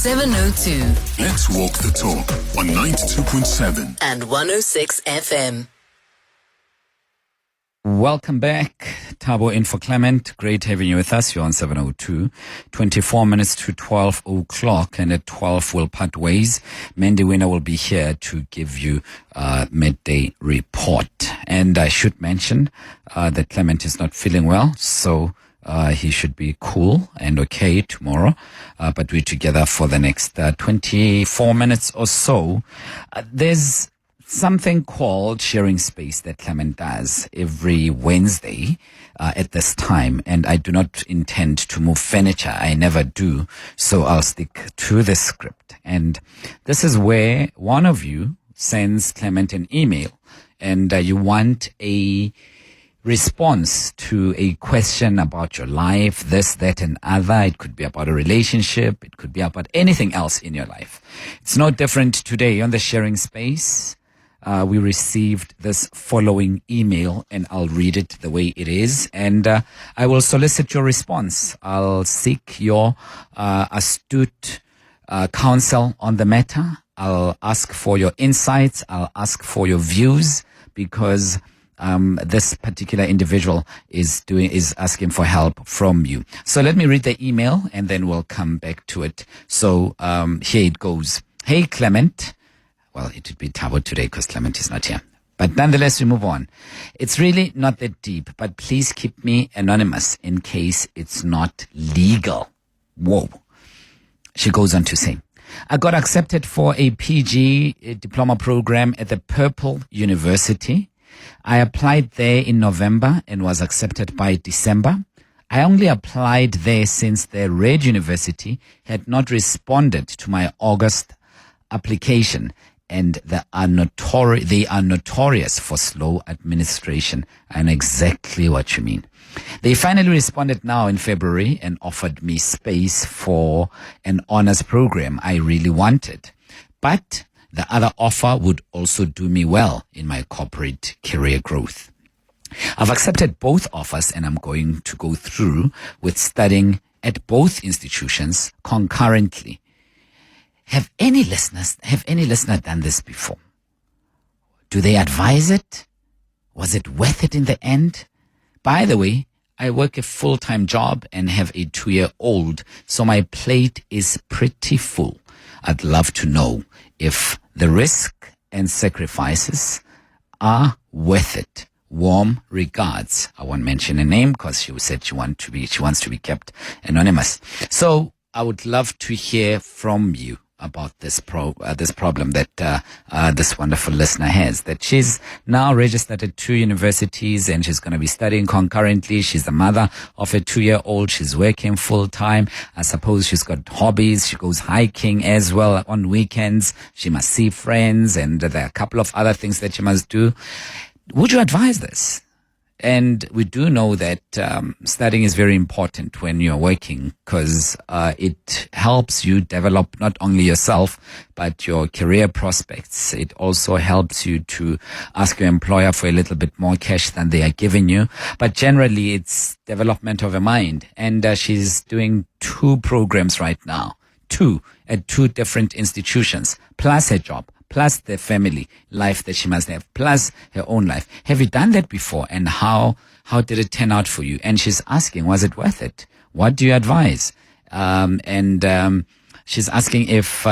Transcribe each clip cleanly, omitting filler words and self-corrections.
702. Let's walk the talk on 92.7 and 106 FM. Welcome back. Thabo in for Clement. Great having you with us. You're on 702. 24 minutes to 12 o'clock, and at 12 we'll part ways. Mandy Winner will be here to give you midday report. And I should mention that Clement is not feeling well, so he should be cool and okay tomorrow. But we're together for the next 24 minutes or so. There's something called sharing space that Clement does every Wednesday at this time, and I do not intend to move furniture. I never do, so I'll stick to the script. And this is where one of you sends Clement an email, and you want a response to a question about your life, this, that, and other. It could be about a relationship. It could be about anything else in your life. It's no different today on the sharing space. We received this following email, and I'll read it the way it is, and I will solicit your response. I'll seek your astute counsel on the matter. I'll ask for your insights. I'll ask for your views, because this particular individual is asking for help from you. So let me read the email, and then we'll come back to it. So here it goes. Hey, Clement. Well, it would be Thabo today because Clement is not here. But nonetheless, we move on. It's really not that deep, but please keep me anonymous in case it's not legal. Whoa. She goes on to say, I got accepted for a PG diploma program at the Purple University. I applied there in November and was accepted by December. I only applied there since the Red University had not responded to my August application, and they are notorious for slow administration. I know exactly what you mean. They finally responded now in February and offered me space for an honors program I really wanted. But the other offer would also do me well in my corporate career growth. I've accepted both offers, and I'm going to go through with studying at both institutions concurrently. Have any listener done this before? Do they advise it? Was it worth it in the end? By the way, I work a full-time job and have a 2-year-old, so my plate is pretty full. I'd love to know if the risk and sacrifices are worth it. Warm regards. I won't mention a name because she said she wants to be kept anonymous. So I would love to hear from you about this problem that this wonderful listener has, that she's now registered at 2 universities and she's going to be studying concurrently. She's the mother of a 2-year-old. She's working full time. I suppose she's got hobbies. She goes hiking as well on weekends. She must see friends, and there are a couple of other things that she must do. Would you advise this? And we do know that studying is very important when you're working, because it helps you develop not only yourself, but your career prospects. It also helps you to ask your employer for a little bit more cash than they are giving you. But generally, it's development of a mind. And she's doing 2 programs right now, 2 at 2 different institutions, plus her job, plus the family life that she must have, plus her own life. Have you done that before? And how did it turn out for you? And she's asking, was it worth it? What do you advise? She's asking if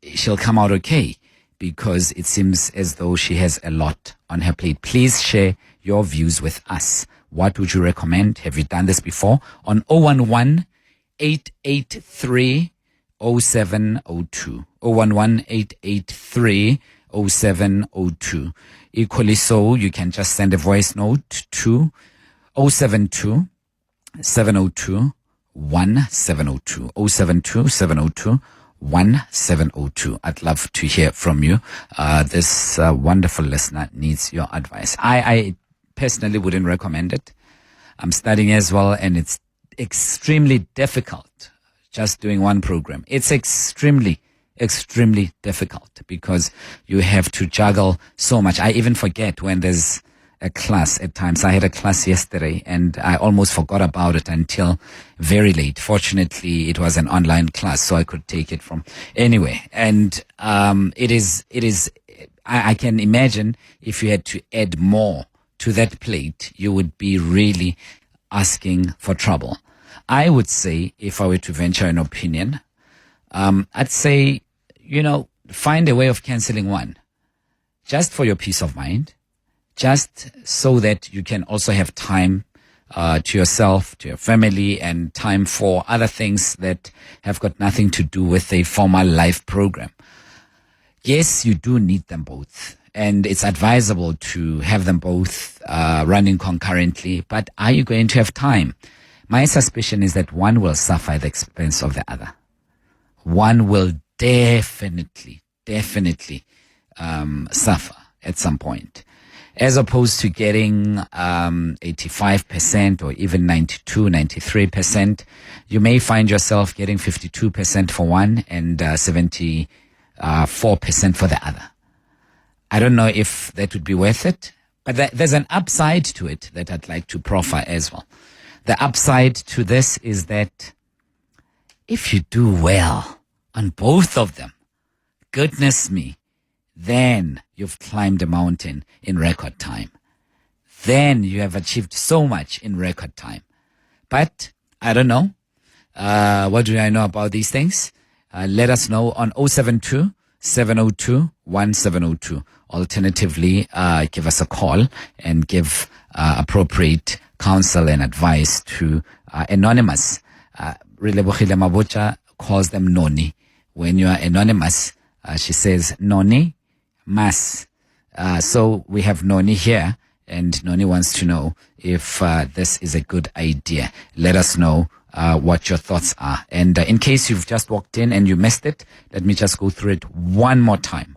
she'll come out okay, because it seems as though she has a lot on her plate. Please share your views with us. What would you recommend? Have you done this before? On 011-883 0702. 011-883-0702. Equally so, you can just send a voice note to 072 702 1702. 072 702 1702. I'd love to hear from you. This wonderful listener needs your advice. I personally wouldn't recommend it. I'm studying as well, and it's extremely difficult just doing one program. It's extremely difficult because you have to juggle so much. I even forget when there's a class at times. I had a class yesterday and I almost forgot about it until very late. Fortunately, it was an online class, so I could take it from anywhere. And it is. I can imagine if you had to add more to that plate, you would be really asking for trouble. I would say, if I were to venture an opinion, I'd say, find a way of canceling one, just for your peace of mind, just so that you can also have time to yourself, to your family, and time for other things that have got nothing to do with a formal life program. Yes, you do need them both, and it's advisable to have them both running concurrently, but are you going to have time? My suspicion is that one will suffer at the expense of the other. One will definitely suffer at some point. As opposed to getting 85% or even 92, 93%, you may find yourself getting 52% for one and 74% for the other. I don't know if that would be worth it, but there's an upside to it that I'd like to proffer as well. The upside to this is that if you do well on both of them, goodness me, then you've climbed a mountain in record time. Then you have achieved so much in record time. But I don't know. What do I know about these things? Let us know on 072 702 1702. Alternatively, give us a call and give appropriate counsel and advice to Anonymous. Relebohile Mabocha calls them Noni. When you are anonymous, she says Noni Mas. So we have Noni here, and Noni wants to know if this is a good idea. Let us know what your thoughts are. And in case you've just walked in and you missed it, let me just go through it one more time,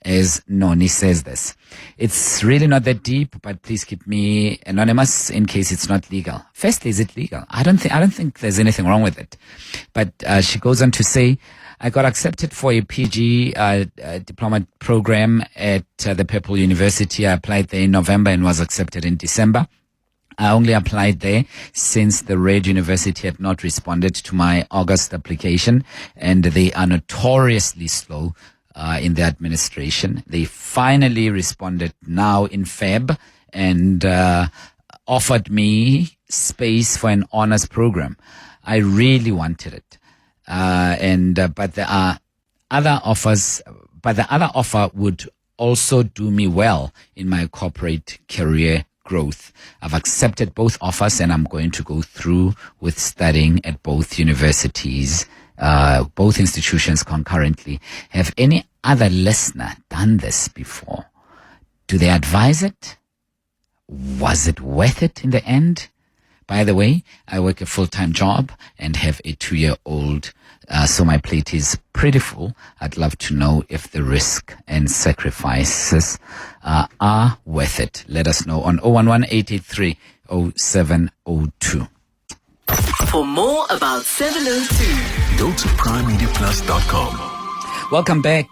as Noni says this. It's really not that deep, but please keep me anonymous in case it's not legal. Firstly, is it legal? I don't think there's anything wrong with it. But she goes on to say, I got accepted for a PG diploma program at the Purple University. I applied there in November and was accepted in December. I only applied there since the Red University had not responded to my August application, and they are notoriously slow in the administration. They finally responded now in Feb and offered me space for an honors program. I really wanted it. But there are other offers, but the other offer would also do me well in my corporate career growth. I've accepted both offers and I'm going to go through with studying at both universities, both institutions concurrently. Have any other listener done this before? Do they advise it? Was it worth it in the end? By the way, I work a full-time job and have a 2-year-old, so my plate is pretty full. I'd love to know if the risk and sacrifices are worth it. Let us know on 011-883-0702. For more about 702, Go to primemediaplus.com. Welcome back.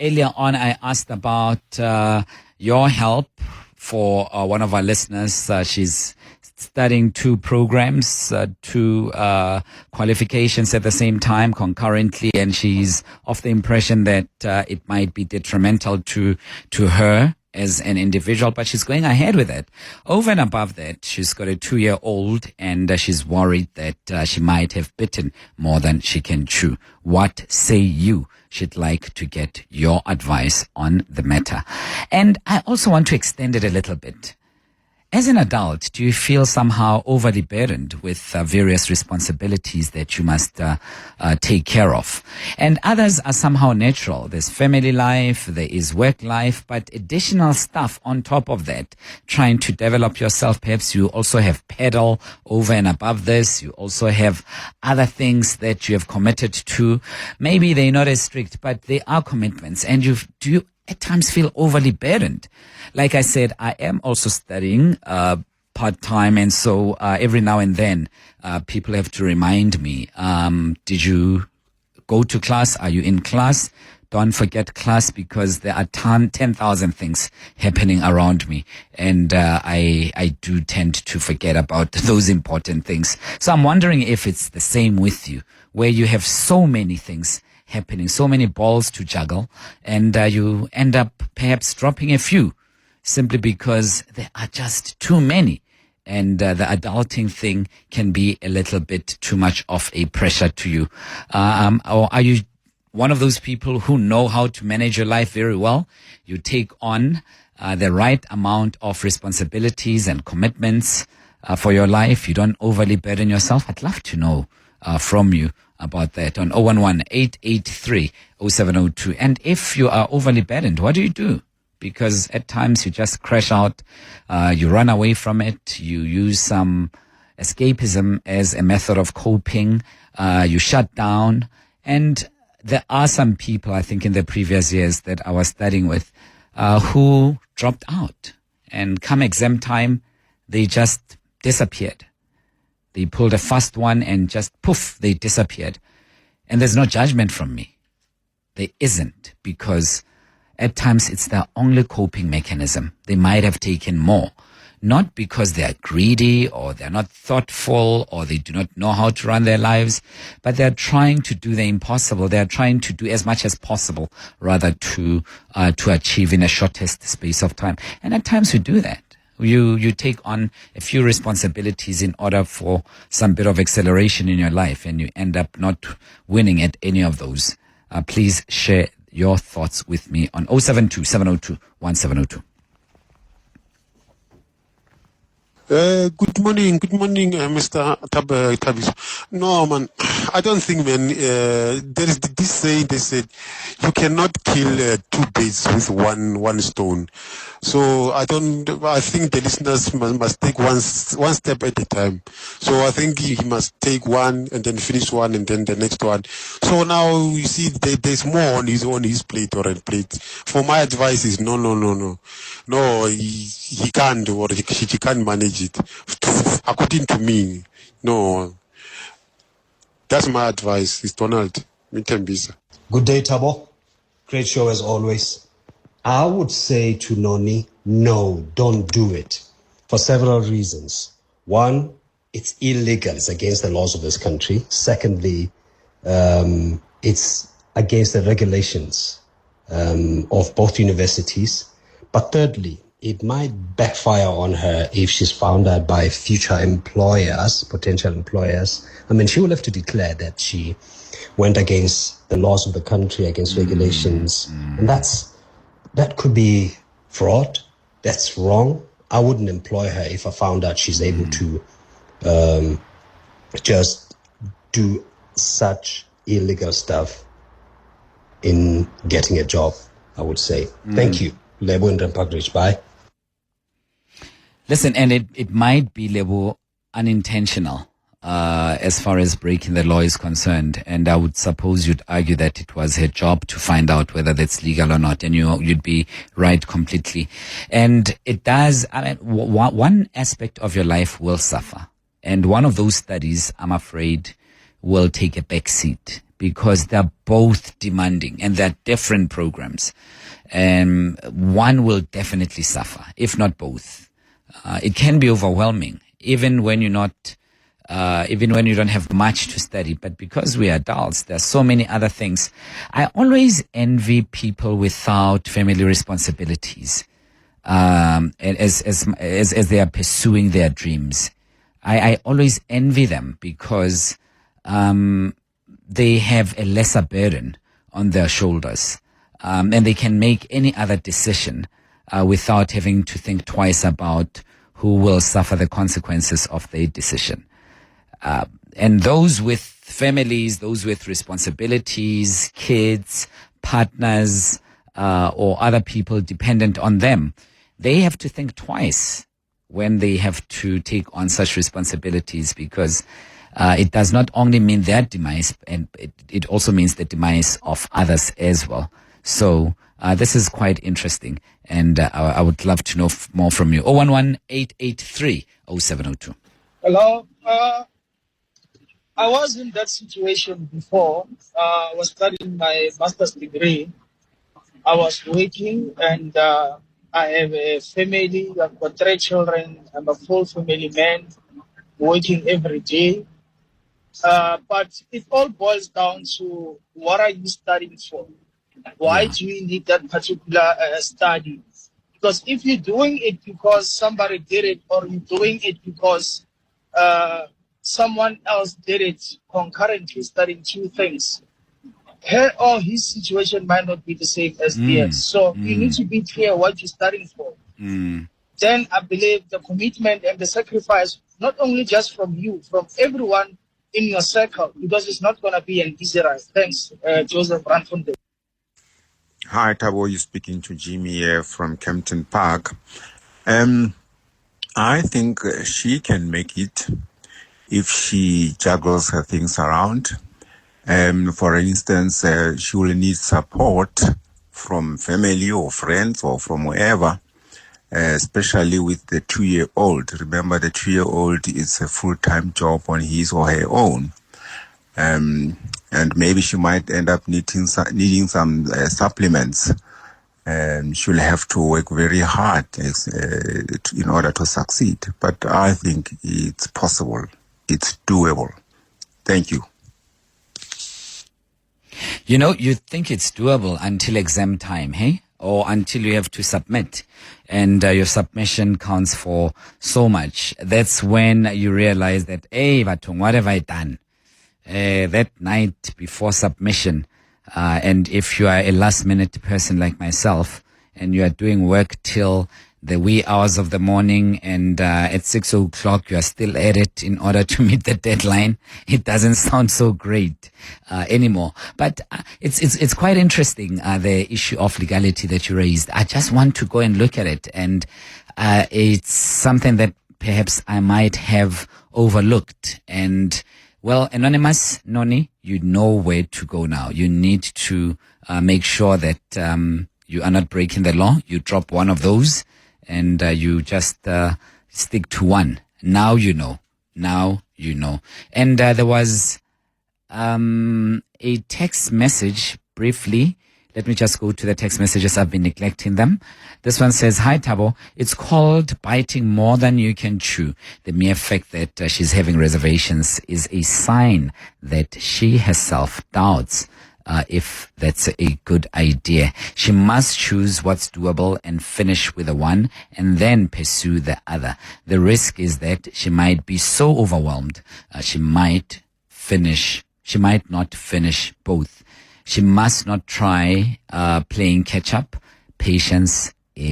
Earlier on, I asked about your help for one of our listeners. She's studying 2 programs, 2 qualifications at the same time concurrently, and she's of the impression that it might be detrimental to her as an individual, but she's going ahead with it. Over and above that, she's got a 2-year-old and she's worried that she might have bitten more than she can chew. What say you? She'd like to get your advice on the matter. And I also want to extend it a little bit. As an adult, do you feel somehow overly burdened with various responsibilities that you must take care of? And others are somehow natural. There's family life, there is work life, but additional stuff on top of that, trying to develop yourself. Perhaps you also have pedal over and above this. You also have other things that you have committed to. Maybe they're not as strict, but they are commitments. And do you at times feel overly burdened? Like I said, I am also studying part-time, and so every now and then people have to remind me, did you go to class? Are you in class? don't forget class because there are 10,000 things happening around me. And I do tend to forget about those important things. So I'm wondering if it's the same with you, where you have so many things happening, so many balls to juggle, and you end up perhaps dropping a few simply because there are just too many. And the adulting thing can be a little bit too much of a pressure to you. Or are you one of those people who know how to manage your life very well? You take on the right amount of responsibilities and commitments for your life. You don't overly burden yourself. I'd love to know from you about that on 011-883-0702. And if you are overly burdened, what do you do? Because at times you just crash out, you run away from it, you use some escapism as a method of coping, you shut down. And there are some people, I think in the previous years that I was studying with, who dropped out. And come exam time, they just disappeared. They pulled a fast one and just poof, they disappeared. And there's no judgment from me. There isn't, because at times it's their only coping mechanism. They might have taken more, not because they are greedy or they're not thoughtful or they do not know how to run their lives, but they're trying to do the impossible. They're trying to do as much as possible, rather to achieve in a shortest space of time. And at times we do that. You take on a few responsibilities in order for some bit of acceleration in your life, and you end up not winning at any of those. Please share your thoughts with me on 072-702-1702. Good morning, Mr. Tabish. No, man, I don't think, man, there is this saying, they said, you cannot kill two birds with one stone. So I think the listeners must take one step at a time. So I think he must take one and then finish one and then the next one. So now you see there's more on his plate or a plate. For my advice is no, he can't, or she can't manage it. According to me, no. That's my advice. It's Donald. Mitembisa. Good day, Thabo. Great show as always. I would say to Noni, no, don't do it. For several reasons. One, it's illegal. It's against the laws of this country. Secondly, it's against the regulations of both universities. But thirdly, it might backfire on her if she's found out by future employers, potential employers. I mean, she will have to declare that she went against the laws of the country, against regulations. And that could be fraud. That's wrong. I wouldn't employ her if I found out she's able to just do such illegal stuff in getting a job, I would say. Thank you. Lebo and Rampagridge. Bye. Listen, and it might be, Lebo, unintentional as far as breaking the law is concerned. And I would suppose you'd argue that it was her job to find out whether that's legal or not. And you'd be right completely. And it does, I mean, one aspect of your life will suffer. And one of those studies, I'm afraid, will take a back seat because they're both demanding and they're different programs. One will definitely suffer, if not both. It can be overwhelming, even when you're not, even when you don't have much to study. But because we're adults, there's so many other things. I always envy people without family responsibilities, as they are pursuing their dreams. I always envy them because they have a lesser burden on their shoulders, and they can make any other decision without having to think twice about who will suffer the consequences of their decision. And those with families, those with responsibilities, kids, partners, or other people dependent on them, they have to think twice when they have to take on such responsibilities, because it does not only mean their demise, and it also means the demise of others as well. So this is quite interesting, and I would love to know more from you. 011-883-0702. Hello. I was in that situation before. I was studying my master's degree. I was working and I have a family. I've got 3 children. I'm a full family man working every day. But it all boils down to what are you studying for? Why Yeah. do you need that particular study? Because if you're doing it because somebody did it, or you're doing it because uh, someone else did it, concurrently studying 2 things, her or his situation might not be the same as theirs. So you need to be clear what you're studying for. Then I believe the commitment and the sacrifice, not only just from you, from everyone in your circle, because it's not going to be an easy ride. Thanks, Joseph Ranfonte. Hi, Thabo. You're speaking to Jimmy here from Kempton Park. I think she can make it if she juggles her things around. For instance, she will need support from family or friends or from wherever, especially with the 2-year-old. Remember, the 2-year-old is a full-time job on his or her own. And maybe she might end up needing some supplements. She'll have to work very hard in order to succeed. But I think it's possible. It's doable. Thank you. You know, you think it's doable until exam time, hey? Or until you have to submit and your submission counts for so much. That's when you realize that, hey, Batung, what have I done? That night before submission, and if you are a last minute person like myself and you are doing work till the wee hours of the morning and at 6 o'clock you are still at it in order to meet the deadline, it doesn't sound so great anymore. But it's quite interesting, the issue of legality that you raised. I just want to go and look at it, and it's something that perhaps I might have overlooked. And well, Anonymous, Noni, you know where to go now. You need to make sure that you are not breaking the law. You drop one of those and you just stick to one. Now you know. Now you know. And there was a text message briefly. Let me just go to the text messages. I've been neglecting them. This one says, "Hi, Thabo. It's called biting more than you can chew. The mere fact that she's having reservations is a sign that she herself doubts if that's a good idea. She must choose what's doable and finish with the one and then pursue the other. The risk is that she might be so overwhelmed, she might not finish both. She must not try playing catch up. Patience